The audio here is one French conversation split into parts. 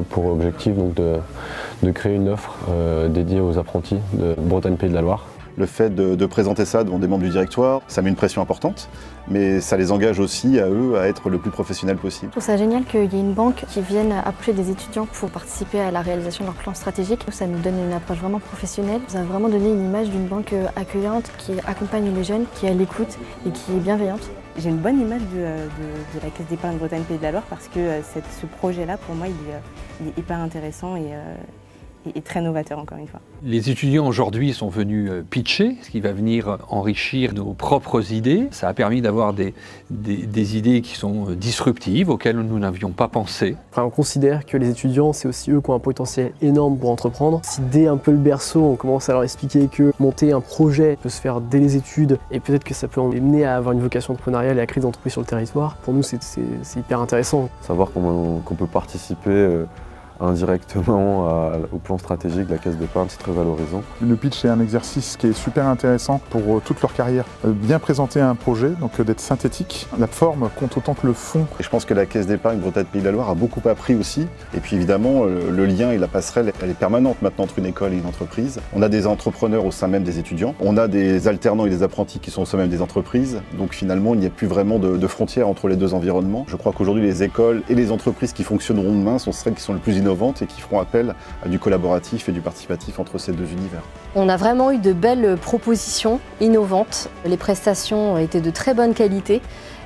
pour objectif donc, de créer une offre dédiée aux apprentis de Bretagne Pays de la Loire. Le fait de présenter ça devant des membres du directoire, ça met une pression importante, mais ça les engage aussi à eux à être le plus professionnel possible. Je trouve ça génial qu'il y ait une banque qui vienne approcher des étudiants pour participer à la réalisation de leur plan stratégique. Ça nous donne une approche vraiment professionnelle. Ça a vraiment donné une image d'une banque accueillante qui accompagne les jeunes, qui est à l'écoute et qui est bienveillante. J'ai une bonne image de la Caisse d'épargne Bretagne Pays de la Loire parce que ce projet-là, pour moi, il est hyper intéressant et très novateur encore une fois. Les étudiants aujourd'hui sont venus pitcher, ce qui va venir enrichir nos propres idées. Ça a permis d'avoir des idées qui sont disruptives, auxquelles nous n'avions pas pensé. Enfin, on considère que les étudiants, c'est aussi eux qui ont un potentiel énorme pour entreprendre. Si dès un peu le berceau, on commence à leur expliquer que monter un projet peut se faire dès les études et peut-être que ça peut les mener à avoir une vocation entrepreneuriale et à créer des entreprises sur le territoire, pour nous c'est hyper intéressant. Savoir qu'on peut participer indirectement au plan stratégique de la caisse d'épargne, c'est très valorisant. Le pitch est un exercice qui est super intéressant pour toute leur carrière. Bien présenter un projet, donc d'être synthétique. La forme compte autant que le fond. Et je pense que la caisse d'épargne Bretagne Pays de la Loire a beaucoup appris aussi. Et puis évidemment, le lien et la passerelle, elle est permanente maintenant entre une école et une entreprise. On a des entrepreneurs au sein même des étudiants. On a des alternants et des apprentis qui sont au sein même des entreprises. Donc finalement, il n'y a plus vraiment de frontières entre les deux environnements. Je crois qu'aujourd'hui, les écoles et les entreprises qui fonctionneront demain sont celles qui sont les plus innovantes et qui feront appel à du collaboratif et du participatif entre ces deux univers. On a vraiment eu de belles propositions innovantes. Les prestations étaient de très bonne qualité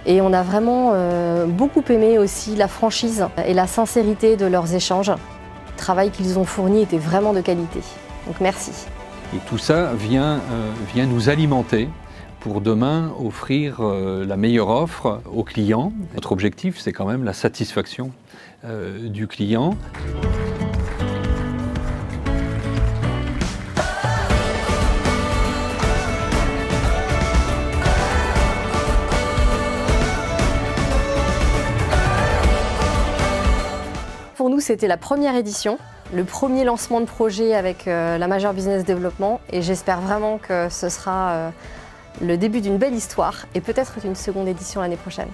et on a vraiment beaucoup aimé aussi la franchise et la sincérité de leurs échanges. Le travail qu'ils ont fourni était vraiment de qualité. Donc merci. Et tout ça vient nous alimenter pour demain offrir la meilleure offre aux clients. Notre objectif, c'est quand même la satisfaction du client. Pour nous, c'était la première édition, le premier lancement de projet avec la Major Business Development et j'espère vraiment que ce sera le début d'une belle histoire et peut-être une seconde édition l'année prochaine.